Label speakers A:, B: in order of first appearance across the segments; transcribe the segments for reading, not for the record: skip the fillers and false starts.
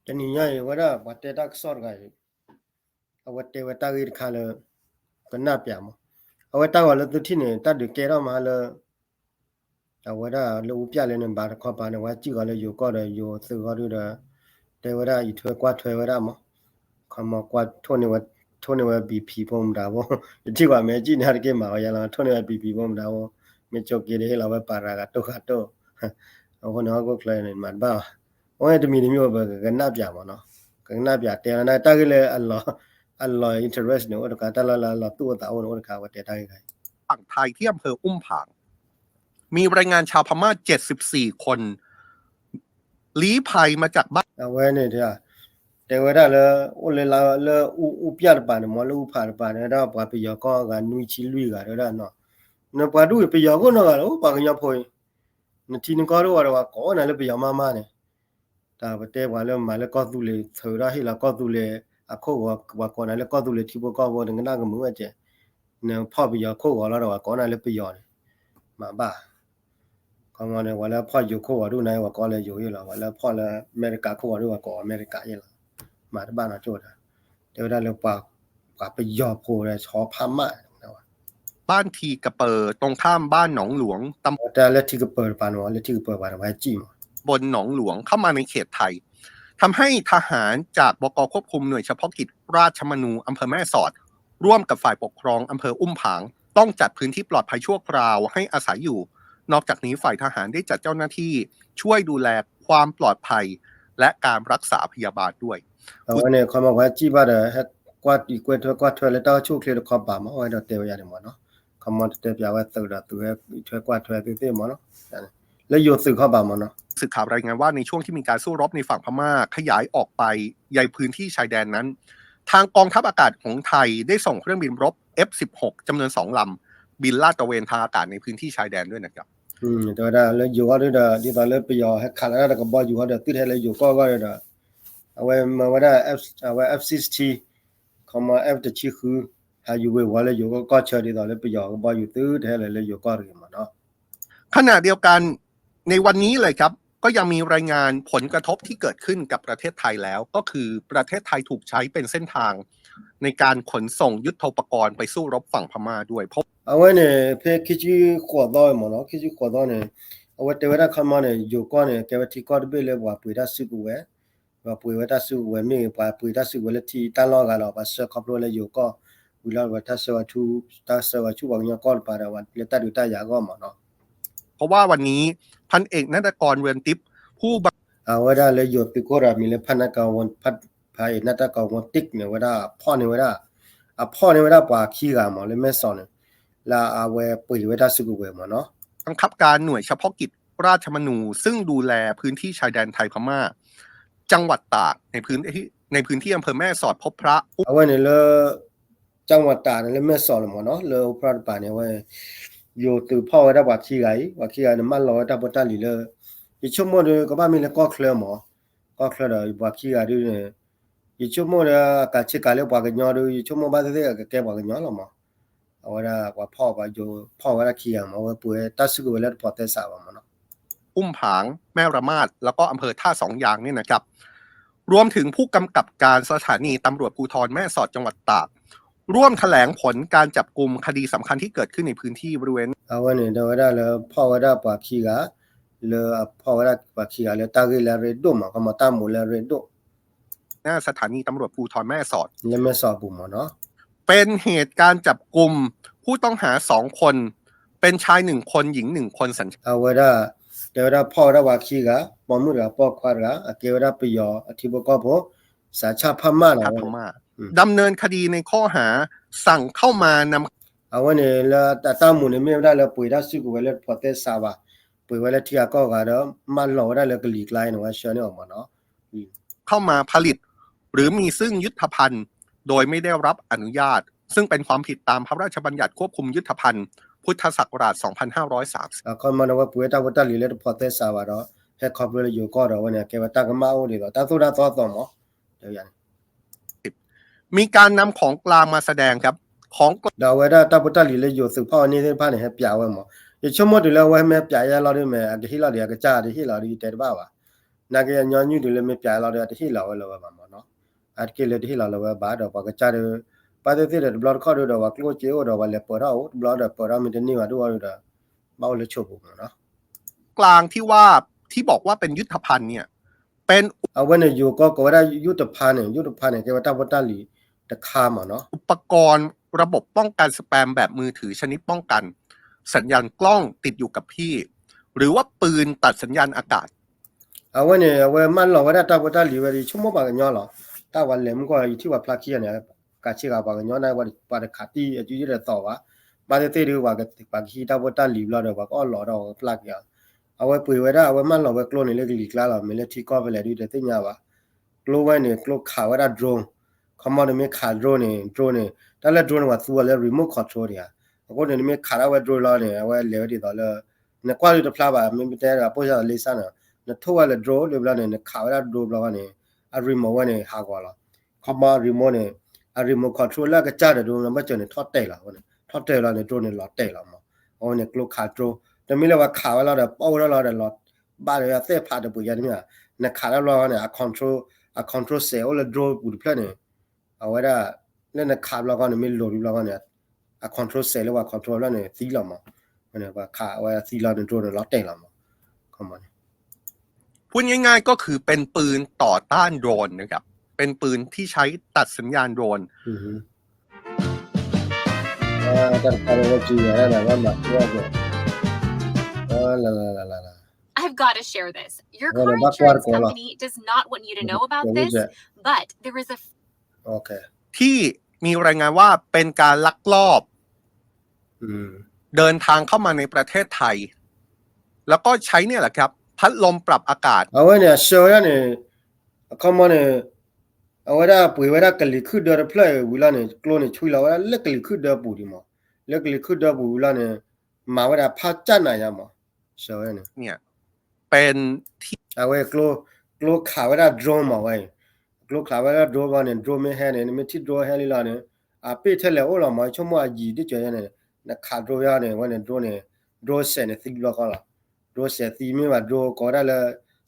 A: Teninya wada batte tak sor gai awatte wata gir khala kanna pyamo awata wala tutine ta de kera mala awada lu pya le ne ba kho ba ne wa chi ga le yo ko de yo su ga du da te wada yi thwe kwa thwe wada mo khama kwa thone wa bp bom da bo chi wa me chi na ke ma ya la thone wa bp bom da bo me chok ke de la wa para ga to kha to ko no ko kle ne man ba o ye de mi de myo ba ga na pya mo no ga na pya te na ta ke le Allah interest เนี่ยว่าการตลาดละตัวตาโอ้ว่าการว่าแต่ได้ไง
B: ฝั่งไทยที่อำเภออุ้มผางมีรายงานชาวพม่า74คนลี้ภัยมาจากบ้าน
A: เอาไว้เนี่ยเดี๋ยวแต่ว่าถ้าเราโอ้เลยเราอุปยาปานมอลอุปาปานเนี่ยเราปาไปยาก็การนุยชิลุยกันเราเนาะเนี่ยปาดูไปยาก็เนาะเราปากันยาพอยเนี่ยทีนึงก็รู้ว่าก็นั่นเลยไปยามาเนี่ยแต่ว่าแต่ว่าเรามาแล้วก็ดูเลยเธอเราให้เราก็ดูเลยอะเขาว่าก่อนนั้นแล้วก็ดูเลยที่พวกก็ว่าเนี่ยน่าก็มึงว่าเจ้เนี่ยพ่อไปยาเขาว่าเราว่าก่อนนั้นเลยไปยามาบ้าคำว่าเนี่ยว่าแล้วพ่ออยู่เขาว่าดูไหนว่าก็เลยอยู่อยู่แล้วว่าแล้วพ่อแล้วอเมริกาเขาว่าดูว่าก็อเมริกาอยู่แล้วมาที่บ้านเราโจทย์เดี๋ยวได้เราปากไปยอโพเลยชอพม่า
B: บ้านทีกระเปอตรงข้ามบ้านหนองหลวงตำบล
A: แต่เลที่กระเปิดปานว่าเลที่กระเปิดปานว่าจีม
B: บนหนองหลวงเข้ามาในเขตไทยทำให้ทหารจากบก.ควบคุมหน่วยเฉพาะกิจราชมนูอำเภอแม่สอดร่วมกับฝ่ายปกครองอำเภออุ้มผางต้องจัดพื้นที่ปลอดภัยชั่วคราวให้อาศัยอยู่นอกจากนี้ฝ่ายทหารได้จัดเจ้าหน้าที่ช่วยดูแลความปลอดภัยและการรักษาพยาบาลด้วย
A: วันนี้เขาบอกว่าจีบ้าเด้อกวาดอีกวาดแล้วต้องช่วยเคลียร์ความบาปมาเอาไว้เดี๋ยวเตียวอย่างนี้มั้งเนาะเขามาเตียวว่าตัวกวาดเตียวมั้งเนาะแล้วโยสื่อเข้าบามั้งเนาะ
B: สื่อข่าวรายงานว่าในช่วงที่มีการสู้รบในฝั่งพม่าขยายออกไปยังพื้นที่ชายแดนนั้นทางกองทัพอากาศของไทยได้ส่งเครื่องบินรบ F-16 จำนวน2ลำบินลาดตระเวนทางอากาศในพื้นที่ชายแดนด้วยนะครับ
A: แต่ว่าแล้วอยู่ว่าด้วยที่ตอนเริ่มไปยอให้ขาดแล้วก็บอกอยู่ว่าเดี๋ยวติดให้เลยอยู่ก็เลยเอาไว้มาว่าได้ F60 เขามา F จะชี้คือหาอยู่ไว้ว่าเลยอยู่ก็เชิญที่ตอนเริ่มไปยอก็บอกอยู่ตื้อให้เลยอยู่ก็เรื่องมันเนาะ
B: ขณะเดียวกันในวันนี้เลยครับก็ยังมีรายงานผลกระทบที่เกิดขึ้นกับประเทศไทยแล้วก็คือประเทศไทยถูกใช้เป็นเส้นทางในการขนส่งยุทโธปกรณ์ไปสู้รบฝั่งพม่าด้วยพบ
A: เอาไว้เนี่ยเพื่อคิดจีขวดด้อยมั้งเนาะคิดจีขวดด้อยเนี่ยเอาไว้แต่ว่าคำว่าเนี่ยอยู่ก้อนเนี่ยแกว่าที่ก้อนเบลเลยว่าปุ๋ยได้ซื้อกูเว้ว่าปุ๋ยว่าได้ซื้อเว้ไม่ว่าปุ๋ยได้ซื้อเว้เลยที่ตั้งรอกันเราว่าเสื้อขับรถเลยอยู่ก็วิลาว่าถ้าเสื้อชูบางอย่างก้อนไปแล้ววันเลยตัดดูตายาก็มั้งเนาะ
B: เพราะว่าวันนี้พันเอกณัฐกรเรือนทิพย์ผู้
A: เอาไว้ได้เลยอยู่ปีโกรามีเลยพันนักการวันพัดพายนักการวันติ๊กเนี่ยว่าได้พ่อเนี่ยว่าได้พ่อเนี่ยว่าได้ป่าขี้กันมั้งเลยไม่สอนเนี่ยลาเอาไว้ปุ๋ยไว้ได้ซื้อกูเว้มั้งเนาะ
B: บังคับการหน่วยเฉพาะกิจราชมนูซึ่งดูแลพื้นที่ชายแดนไทยพม่าจังหวัดตากในพื้นที่อำเภอแม่สอดพบพระ
A: เอาไว้เนี่ยเลยจังหวัดตากเนี่ยแม่สอดมั้งเนาะเลยพระป่าเนี่ยไว้อยู่ตัวพ่อไว้ได้ว่าขี้ไก่เนี่ยมันรอได้บ่ได้เลยอีชั่วโมงเดียวก็บ้านมีเลยก็เคลื่อนมั้งก็เคลื่อนเลยว่าขี้ไก่ด้วยเนี่ยอีชั่วโมงเนี่ยการเช็คการเลี้ยงว่ากันยอดด้วยอีชั่วโมงบ้านเด็กก็แก้ว่ากันยอดละมั้งเอาไว้ได้ว่าพ่อว่าอยู่พ่อว่าได้ขี้มั้งว่าปุ๋ยตัดซื้อกูแล้วพอแต่สาวมั้งเนาะ
B: อุ้มผางแม่ระมาดแล้วก็อำเภอท่าสองยางนี่นะครับรวมถึงผู้กำกับการสถานีตำรวจภูธรแม่สอดจังหวัดตากร่วมแถลงผลการจับกุมคดีสำคัญที่เกิดขึ้นในพื้นที่บริเวณ
A: เอาไว้เนี่ยเดี๋ยวได้แล้วพ่อว่าได้ปากขี้กะแล้วพ่อว่าได้ปากขี้กะแล้วตากิแล้วเรดดูมาก็มาตามหมดแล้วเรดดู
B: หน้าสถานีตำรวจภูธรแม่สอด
A: แล้วแม่สอดบุ๋มเนาะ
B: เป็นเหตุการณ์จับกุมผู้ต้องหา2 คนเป็นชาย1 คนหญิง1 คนสัญชาติ
A: เอาไว้ได้เดี๋ยวได้พ่อได้ว่าขี้กะปอมุระพ่อควาระเกี่ยวได้ไปยออธิบก็พอสาชาพม่านะ
B: ดำเนินคดีในข้อหาสั่งเข้ามาน
A: ำเอาไว้เนี่ยแล้วแต่ตามหมู่เนี่ยไม่ได้แล้วปุ๋ยได้ซื้อกูไว้แล้วพอเตสาวะปุ๋ยไว้แล้วที่อาก็ก็แล้วมันหล่อได้แล้วก็หลีกไล่หนูว่าเชื่อเนี่ยออกมาเนาะ
B: เข้ามาผลิตหรือมีซึ่งยุทธภัณฑ์โดยไม่ได้รับอนุญาตซึ่งเป็นความผิดตามพระราชบัญญัติควบคุมยุทธภัณฑ์พุทธศักราช2530
A: ก็มันว่าปุ๋ยตาวัตลีแล้วพอเตสาวะเนาะให้ครอบครัวอยู่ก็เราเนี่ยแกว่าตากมาเอาดีกว่าตาตัวนั้นตัวมั้งเดี๋ยวอย่าง
B: มีการนำของกลางมาแสดงครับของ
A: ดาวได้ตาพุทธลีเลยอยู่สึกพ่อนี่ที่พ่อเนี่ยให้เปียไว้หมดอีชั่วโมงเดียวไว้แม่เปียยาเราด้วยแม่ที่เราเดียกระจาที่เราดีแต่บ้าวะ na ke nyo nyu de le me pya la de ti la lo ba ma no at ke le ti la lo ba do ba ka cha de pa de de blood kho do wa klo che do wa le po ra o blood po ra mi de ni wa do wa do ba o le cho bu no
B: กลางที่ว่าที่บอกว่าเป็นยุทธภัณฑ์เนี่ยเป็น
A: a when you ko ko ra yu de pan ne ke wa ta ta li de kha ma no
B: อุปกรณ์ระบบป้องกันสแปมแบบมือถือชนิดป้องกัน สัญญาณกล้องติดอยู่กับพี่ หรือว่าปืนตัดสัญญาณอากาศ
A: a when man lo wa ta ta li wa ri chu mo ba ga nyo lo ta wa le mo ko yi ti wa plug ki ne ka chi ga ba ga nyo na wa pa de kha ti a ju ji de to wa ba de te ru wa ga ba ki ta wa ta li lo de wa ko lo do plug ya a we pui wa da a we man lo we klo ne le li kla la me le ti ko ba le ri de ti nya ba klo wa ne klo kha wa da drone come on me kha drone ne ta le drone wa su wa le remote control ya ko ne me kha da wa drone lo ne wa le di do le ne kwa ri de pla ba me te da po ya le sa na ne tho wa le drone le bla ne kha wa da drone lo ne a remote wa ne ha kwa la come on remote ne a remote control la ka cha de drone ma che ne thot tai la wa ne thot tai la ne drone ne lo tai la ma o ne klo kha drone แต่ไม่เลยว่าข่าวเราเดี๋ยวเป้าเราเดี๋ยวเราบ้านเราเสียผ่านเดี๋ยวปุยยันเนี่ยในข่าวเราเนี่ยcontrol cell แล้ว draw บุตรเพลินเนี่ยเอาไว้ได้เล่นในข่าวเราก็เนี่ยไม่โหลดเราก็เนี่ย control cell หรือว่า control เราเนี่ยซีเรามาเนี่ยว่าข่าวว่าซีเราเนี่ย draw เนี่ยเราเตะเรามาเข้ามา
B: พูดง่ายๆก็คือเป็นปืนต่อต้านโดรนนะครับเป็นปืนที่ใช้ตัดสัญญาณโดรน
A: แต่เราก็จีนอะไรแบบนั้น
C: I've got to share this. Your car insurance company does not want you to know about this, but there is a
B: ที่มีรายงานว่าเป็นการลักลอบเดินทางเข้ามาในประเทศไทยแล้วก็ใช้เนี่ยแหละครับพัดลมปรับอากาศ
A: เอาไว้เนี่ยเชียวเนี่ยเข้ามาเนี่ยเอาไว้ได้ปุ๋ยไว้ได้กลิ่นขึ้นเดือดเพลย์วิลาเนี่ยกลัวเนี่ยช่วยเราไว้เล็กกลิ่นขึ้นเดือดปุ๋ยมั้งเล็กกลิ่นขึ้นเดือดปุ๋ยวิลาเนี่ยมาไว้ได้พัดจันไหนยังมั้งเชียว
B: เนี่ยเป็นที่
A: เอาไว้กลัวขาไว้ได้โดรนมาไว้กลัวขาไว้ได้โดรนมาเนี่ยโดรนไม่แห้เนี่ยไม่ที่โดรนแห้ลีลาเนี่ยเปิดเทเลโอละมาชั่วโมงยีดิเจเนี่ยนักขาโดรนเนี่ยวันเนี่ยโดรนเสร็จเนี่ยติดล็อกละโดรนเสร็จตีไม่ว่าโดรนก็ได้เลย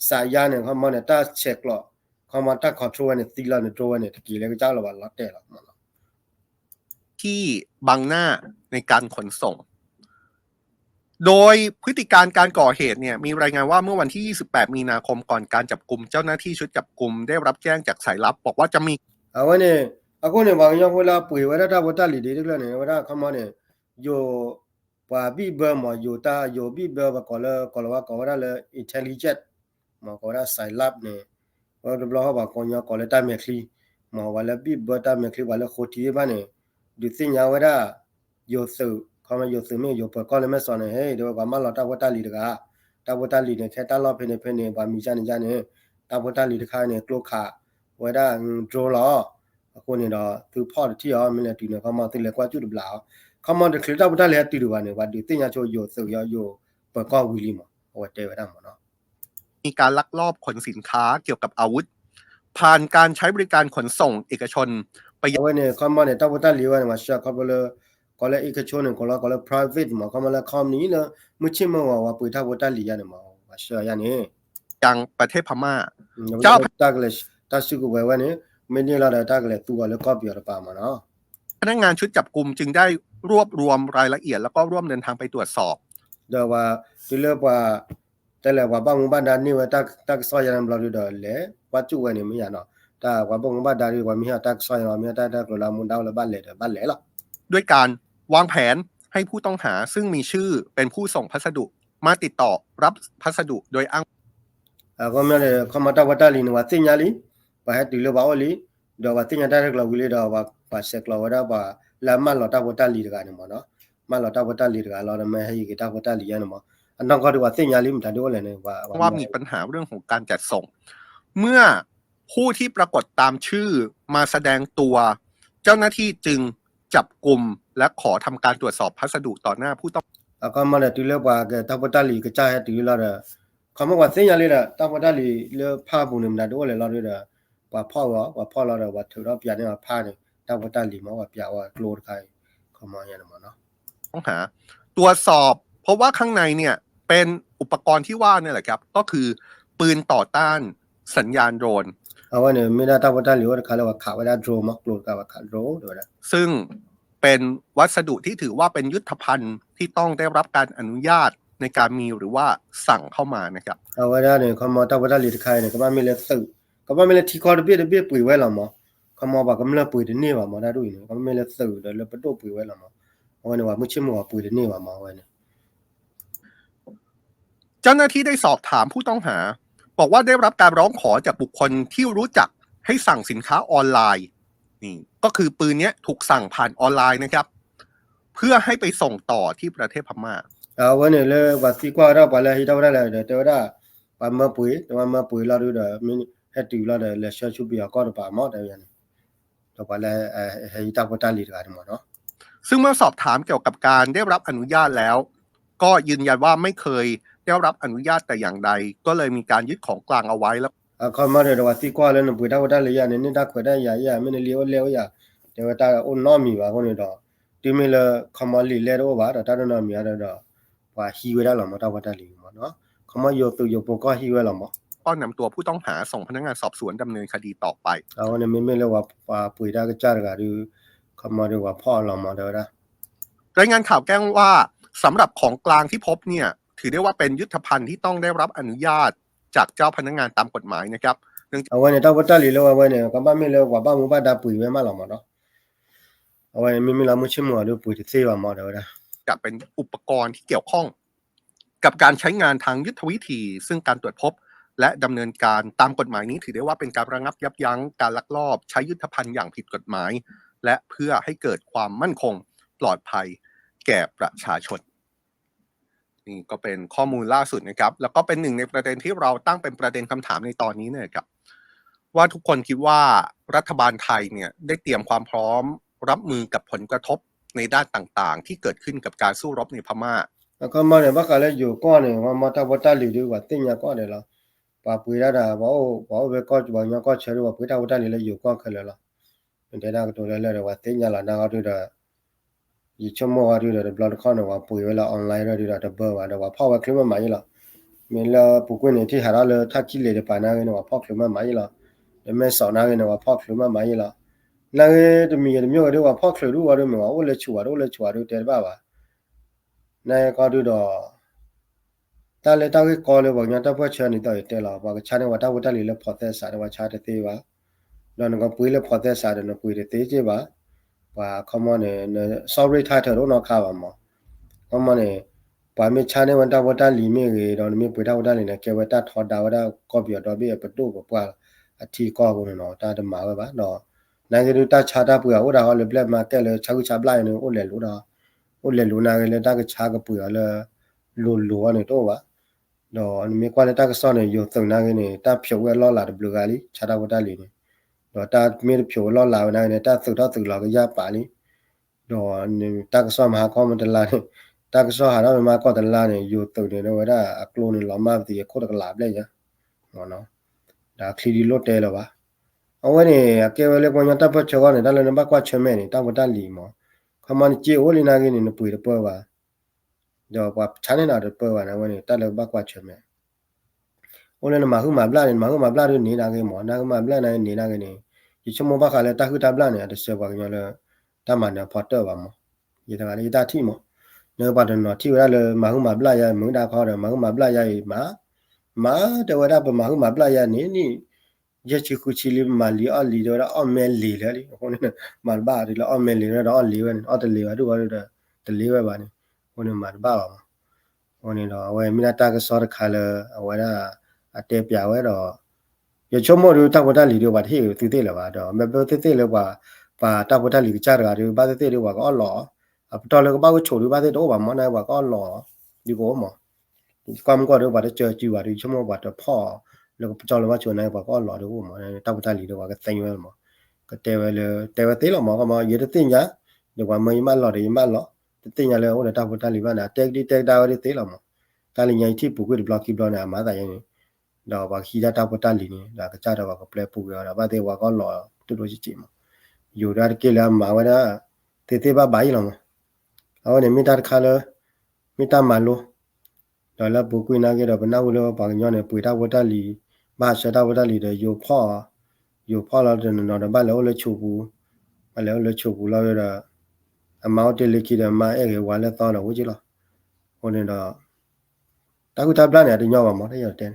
A: สายยาเนี่ยเขามาเนี่ยถ้าเช็คละเขามาถ้าคอนโทรลเนี่ยติดละเนี่ยโดรนเนี่ยตะกี้เลยก็เจ้าละวันละเตะละ
B: ที่บังหน้าในการขนส่งโดยพฤติการการก่อเหตุเนี่ยมีรายงานว่าเมื่อวันที่28มีนาคมก่อนการจับกุมเจ้าหน้าที่ชุดจับกุมได้รับแจ้งจากสายลับบอกว่าจะมี
A: เอาไว้เนี่ยအခုเนี่ยบางอย่างเวลาปุ๋ยเวลาถ้าวัตถุดิบเรื่องเนี่ยเวลาเขามาเนี่ยอยู่ว่าบีเบอร์มาอยู่ตาอยู่บีเบอร์ว่าก็เลยว่าก็ว่าเลย intelligent มาก็ได้สายลับเนี่ยว่าเราบอกว่าคนยังก็เลยตามเมคลีมาว่าเลยบีเบอร์ตามเมคลีว่าเลยโคตรที่บ้านเนี่ยดูสิ่งอย่างเวลาอยู่สื่อเขามาอยู่สื่อไม่อยู่เปิดก็เลยไม่สอนเนี่ยเฮ้ยเดี๋ยวว่ามาเราตาวัตถุดิบกันตาวัตถุดิบเนี่ยแค่ตาเราเพนเนี่ยว่ามีจานเนี่ยตาวัตถุดิบค่ะเนี่ยกลัวขาเวลาโจรล้อအခုနေတော့သူဖော့တီရောမင်းလည်းတီနေခေါမတိလေကွာကျွတ်ဘလာခေါမတခလတာဘတာလေတီရပါနေဘာဒီတင်ညာချိုယောဆုယောပကောဝီလီမဟိုတဲဝဒမနော်
B: มีการลักลอบขนสินค้าเกี่ยวกับอาวุธผ่านการใช้บริการขนส่งเอกชน
A: ไปยังเนี่ยခေါมเนี่ยตบตาลีวะมาชักเขาเลยก็เลยเอกชนเนี่ยก็เลย private มาเขามาแล้วคอมนี้นะมุชิมว่าปุยตบตาลีเนี่ยมาชักอย่างนี้
B: ยังประเทศพม่า
A: เจ้าตากเลชตาสุกุเววะเนี่ยไม่เนี่ยเราได้ตากเลตัวเลยก็เปลี่ยนไปมาเนาะ
B: พนักงานชุดจับกุมจึงได้รวบรวมรายละเอียดแล้วก็ร่วมเดินทางไปตรวจสอบ
A: เดี๋ยวว่าที่เรียกว่าแต่ละว่าบางบ้านด้านนี้ว่าตักซอยยังบลอดูดเลยว่าจู่วันนี้ไม่ยานาะแต่ว่าบางบ้านด้านนี้ว่ามีตักซอยเรามีตักเรามุนดาวแล้วบ้านเลยล่ะ
B: ด้วยการวางแผนให้ผู้ต้องหาซึ่งมีชื่อเป็นผู้ส่งพัสดุมาติดต่อรับพัสดุโดยอ้าง
A: ก็ไม่เลยเขามาตะวัตลีนว่าสิ่งนี้ไปให้ติดเลยว่าอลีเดี๋ยวว่าสิ่งนั้นได้เราวิเลดว่าปัสเซกเราว่าว่าแล้วมันเราตะวัตลีกันมั้งเนาะมันเราตะวัตลีกันเราไม่ให้กีตะวัตลีกันมั้งอันนั้นก็ดูว่าสิ่งนี้มันทันด้วยเลยเนี่ย
B: ว่ามีปัญหาเรื่องของการจัดส่งเมื่อผู้ที่ปรากฏตามชื่อมาแสดงตัวเจ้าหน้าที่จึงจับกุมและขอทำการตรวจสอบพัสดุต่อหน้าผู้ต้อง
A: ก็มาเลยติดเลยว่าตะวัตลีก็จ่ายติดเลยละเขาบอกว่าสิ่งนี้ละตะวัตลีเลือผ้าบุญมันทันด้วยเลยเราด้วยว่าพ่อเราว่าถือเราเปลี่ยนเนี่ยผ้าเนี่ยตะวัตลีมาว่าเปลี่ยนว่าโกรธใครเขามาอย่างนั้นเนาะ
B: ต้องหาตรวจสอบเพราะว่าข้างในเนี่ยเป็นอุปกรณ์ที่ว่าเนี่ยแหละครับก็คือ ปืนต่อต้านสัญญาณโดรน
A: เอาไว้เนี่ยไม่ได้ตาวัตลิวคาเลว่าข่าวว่าโดรนมักโหลดกับว่าข่าวโดรนด้วยนะ
B: ซึ่งเป็นวัสดุที่ถือว่าเป็นยุทธภัณฑ์ที่ต้องได้รับการอนุญาตในการมีหรือว่าสั่งเข้ามานะครับ
A: เอาไว้ได้เนี่ยคำว่าตาวัตลิวใครเนี่ยก็ไม่เลยสื่อก็ไม่เลยที่คอร์เบียปุ๋ยไว้หรอมั้งคำว่าบอกก็ไม่เลยปุ๋ยเดี๋ยวนี้ว่ามั้งได้ด้วยเนี่ยก็ไม่เลยสื่อเดี๋ยวประตูปุ๋ยไว้หรอมั้งเอาไว้เนี่ยว่าไม่ใช่มัวปุ๋ยเดี๋ยวนี้ว่ามั้งไว้เนี่ย
B: เจ้าหน้าที่ได้สอบถามผู้ต้องหาบอกว่าได้รับการร้องขอจากบุคคลที่รู้จักให้สั่งสินค้าออนไลน์นี่ก็คือปืนนี้ถูกสั่งผ่านออนไลน์นะครับเพื่อให้ไปส่งต่อที่ประเทศพม่า
A: เอาไว้เนี่ยเลยว่าที่กว่าเราไปเลยที่เราได้เลยเดี๋ยวได้ว่ามาปุ๋ยเราดูเดี๋ยวมีให้ติวเราเดี๋ยวเลยช่วยชุบยาก็ได้ป่ะหมดเดี๋ยวยันเราไปเลยให้ตาวัตลิวกันหมดเนาะ
B: ซึ่งเมื่อสอบถามเกี่ยวกับการได้รับอนุญาตแล้วก็ยืนยันว่าไม่เคยได้รับอนุญาตแต่อย่างใดก็เลยมีการยึดของกลางเอาไว้แล้ว
A: เขามาเดี๋ยวว่าที่กว่าแล้วเนี่ยปุ๋ยตาวัตลิวเนี่ยนี่ตาขวดได้ยาไม่ได้เลี้ยวเดี๋ยวตาอุ่นน้อมีว่าคนนี้ดอกที่มีเลยเขามาลีเล่ด้วยว่าตาน้อมีอะไรดอกว่าฮีเวได้หรอมาตาวัตลิวเนาะเขามาโยตุโยปก็ฮีเวหรอมั้ง
B: ก็นำตัวผู้ต้องหาส่งพนักงานสอบสวนดำเนินคดีต่อไป
A: เอาเนี่ยไม่เลยว่าปุ๋ยตากระจายกันหรือเขามาเดี๋ยวว่าพ่อหรอมาเดี๋ยวได้
B: รายงานข่าวแจ้งว่าสำหรับของกลางที่พบเนี่ยถือได้ว่าเป็นยุทธภัณฑ์ที่ต้องได้รับอนุญาตจากเจ้าพนักงานตามกฎหมายนะครับ
A: เอาไว้เนี่ยตาวัตลิวเอาไว้เนี่ยก็ไม่เลยว่าบ้ามุบ้าดาปุ๋ยไว้มาหรอมาเนาะเอาไว้ไม่เราไม่ชิมหัวดูปุ๋ยที่เสียว่ามาเดี๋ยวได้
B: จะเป็นอุปกรณ์ที่เกี่ยวข้องกับการใช้งานทางยุทธวิธีซึ่งการตรวจพบและดำเนินการตามกฎหมายนี้ถือได้ว่าเป็นการระงับยับยั้งการลักลอบใช้ยุทธภัณฑ์อย่างผิดกฎหมายและเพื่อให้เกิดความมั่นคงปลอดภัยแก่ประชาชนนี่ก็เป็นข้อมูลล่าสุดนะครับแล้วก็เป็นหนึ่งในประเด็นที่เราตั้งเป็นประเด็นคำถามในตอนนี้เนี่ยครับว่าทุกคนคิดว่ารัฐบาลไทยเนี่ยได้เตรียมความพร้อมรับมือกับผลกระทบในด้านต่างๆที่เกิดขึ้นกับการสู้รบในพม่า
A: แล้วก็มาเนี่ยว่ากันเลยอยู่ก้อนเนี่ยว่ามาตาวัตลิวดูว่าติญญาก้อนเนี่ยละป่าปุ๋ยได้ด่าว่าเวก็ว่าญาก็เชื่อว่าปุ๋ยตาวัตลิวเลยอยู่ก้อนกันเลยละเป็นได้ก็ตัวเลยว่าติญญาละนาก็ดูได้ยี่ชั่วโมงก็ดูได้บล็อกข้อเนี่ยว่าปุ๋ยเวลาออนไลน์เราดูได้ดับเบิลว่าพ่อว่าคลิปมันมาอยู่ละมีละปุ๋ยเนี่ยที่หาเราเลยถ้าคิดเลยจะไปนะเนี่ยว่าพ่อคลิปมันมาอยู่ละเดี๋ยวแม่สอนนะเนี่ยว่าพ่อคลิปมันมาอยู่ละนั่งจะมีก็ดูว่าพ่อคลิปดูว่าดูมั้งว่าโอ้เลยชัวดูเดี๋ยวบ้าว่านั่นก็ดูดอตาเลยตาก็คอเลยบอกงั้นตาพ่อเชิญนี่ต่ออีกเตล่ะว่าชาเนี่ยว่าตาวัตลิวเลยพอแต่สารว่าชาเตตีว่าแล้วนั่นก็ปุ๋ยเลยพอแต่สารเนี่ยปุ๋ยเตตีเจ็บว่าคำว่าเนี่ยซอฟต์แวร์ไทยเธอรู้น้องข่าวมั้งคำว่าเนี่ยว่ามีชาเนี่ยวันตาวัตลิวมีเราเนี่ยมีปุ๋ยตาวัตลิวเนี่ยเกี่ยวกับตาทอดดาวดาก็เบียดดอกเบี้ยประตูก็ว่าอาทิตย์ก็คนเนาะตาจะมาว่าเนาะนั่นคือตาชาตาปุ๋ยว่าเราเลยเปลี่ยนมาแก่เลยชากุชาบลายเนี่ยโอ้เลยรู้เนาะโอ้เลยรู้นะเลยตาก็ชาก็ปุ๋ยเลยรู้เนี่ยตัวว่าတော့အမေကွာလက်တာကစောနေယူသုံးနာကနေတဖြိုဝဲလောလာတဘလကလီခြာတာဝတလီနေတော့တာမေဖြိုလောလာနာနေတသုတော့သူလာကရပါလီတော့တာကစောမဟာကောမတလာနေတာကစောဟာတော့မကောတလာနေယူသုံးနေတော့ဒါအကလုံးနေလောမတိခိုတကလာပလဲရဟောနော်ဒါခလီဒီလို့တဲလောပါအဝဲနေအကဲဝဲလေကွန်ညတပ်ဖချောကနေဒါလည်းဘကွာချမဲနေတာဝတလီမောခမန်ကြေအိုလီနာကနေနပွေတော့ပေါ်ပါတော့ဘာချာနေနာတော့ပေါ်ပါနေဝဲနေတက်လည်းဘကွာချမဲโอเลนมาคือมาบลาเนี่ยมาคือมาบลาด้วยนี่นาเกมอนาคือมาบลาเนี่ยนี่นาเกนี่ยิชมบะคาเลตาคือตาบลาเนี่ยตะเสบะกะเลยตามันเนี่ยพอเตอร์บามยิตะกะลีตาทิมเนบะดนอทิวะเลยมาคือมาบลายะมึงดาขอเดมาคือมาบลายะมาเตวะดามาคือมาบลายะนี่ยะชิคุชิลิมาลีอลีดออเมลีเลยลิโหเนี่ยมาบาดิลอเมลีแล้วอลีเวออตลีวะดูวะดูตลีวะบานี่โหเนี่ยมาบาโหเนี่ยดอเวมินาตากะซอรคาเลอวะดาအတဲပြဝဲတော့ရချုံမို့တောက်ဝတလီတို့ပါသေးသူသေးလဲပါတော့မပသေးလဲပါတောက်ဝတလီကြားတာတွေပါသေးတွေပါကောလောတော်လည်းပါကိုချိုတွေပါသေးတော့ပါမနိုင်ပါကောလောဒီကောမကွမ်ကောတော့ပါတော့ကြကြည့်ပါဒီချုံမို့ပါတော့ဖော်แล้วก็จอลว่าชวนနိုင်ပါကောလောတို့မတောက်ဝတလီတို့ပါကသိဝဲမကတဲဝဲလေတဲဝဲသေးလောမကမရတဲ့တင်ညာဒီကမယမလောဒီမလောတင်ညာလေဟိုတောက်ဝတလီပါနာတက်ဒီတက်တာဝဲသေးလောမတာလီညာတိပူကွေဘလော့ကီဘလော့နာမာတာရင်တော့ဘာခီဒတာပတလီနေဒါကကြတော့ကပလက်ပူရတာဘာတဲ့ဝါကောလောတူတူကြည့်မယူရကလာမာဝဒတေတေဘာဘိုင်လောမအော်နေမီတာခါလမီတာမလိုဒ la bu ku na ge da na wu lo pa nyo ne pu ta wo ta li ba sha ta wo ta li de yo pho la de no da ba lo le chu bu ba le chu bu lo da amount de le ki da ma e ge wa le ta lo wo ji lo ho ne da ta ku ta bla ne de nyo ba mo de yo ten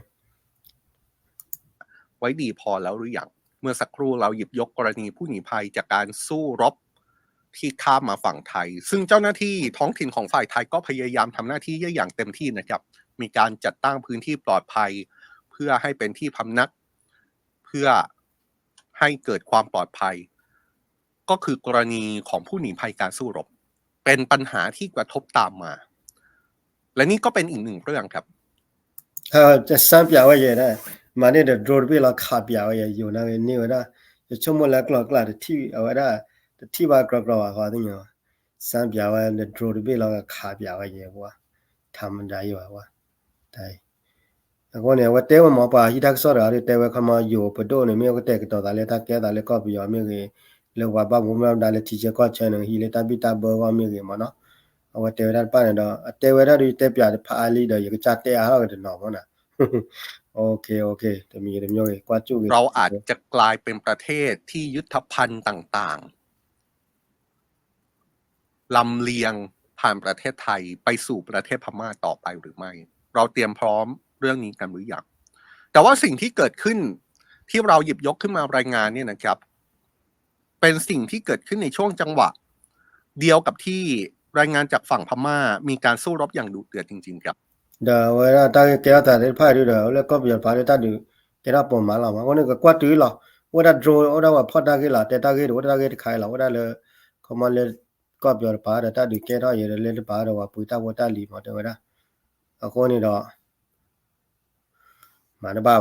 B: ไว้ดีพอแล้วหรือยังเมื่อสักครู่เราหยิบยกกรณีผู้หนีภัยจากการสู้รบที่ข้ามมาฝั่งไทยซึ่งเจ้าหน้าที่ท้องถิ่นของฝ่ายไทยก็พยายามทำหน้าที่อย่างเต็มที่นะครับมีการจัดตั้งพื้นที่ปลอดภัยเพื่อให้เป็นที่พำนักเพื่อให้เกิดความปลอดภัยก็คือกรณีของผู้หนีภัยการสู้รบเป็นปัญหาที่กระทบตามมาและนี่ก็เป็นอีกหนึ่งเรื่องครับ
A: จะสร้างเปียวye da ma ne de road be la kha piao ye yo na ne wa da chu mo la kla kla de ti wa da de ti ba kla kla wa ha de yo san piao wa de road be la kha piao ye wa tham da yo wa dai ko ne wa te wa ma pa hi dak so da de te wa kha ma yo pa do ne me ko te ka to da le ta ke da le ko pi yo me ge le wa ba mo ma da le ti che ko chen ne hi le ta bi ta bo wa me ge ma no wa te wa da pa ne do te wa da ri te pya de pha ali de ye ka cha te a ha de no mo na โอเคจะมีเรื่องย่อยกว่าจุก
B: เราอาจจะกลายเป็นประเทศที่ยุทธภัณฑ์ต่างๆลำเลียงผ่านประเทศไทยไปสู่ประเทศพม่าต่อไปหรือไม่เราเตรียมพร้อมเรื่องนี้กันหรือยังแต่ว่าสิ่งที่เกิดขึ้นที่เราหยิบยกขึ้นมารายงานเนี่ยนะครับเป็นสิ่งที่เกิดขึ้นในช่วงจังหวะเดียวกับที่รายงานจากฝั่งพม่ามีการสู้รบอย่างดุเดือดจริงๆครับ
A: da wa da ta ke ta de pha ri da le ko bi pa de ta du ke da pon ma la ma ko ne ko kwa tu la wa da draw wa da wa pha ta ke la te ta ke wa da ke khai la wa da le ko ma le ko bi pa da ta du ke da ye le pa da wa pu ta wa ta li ma de wa da a ko ni da ma na ba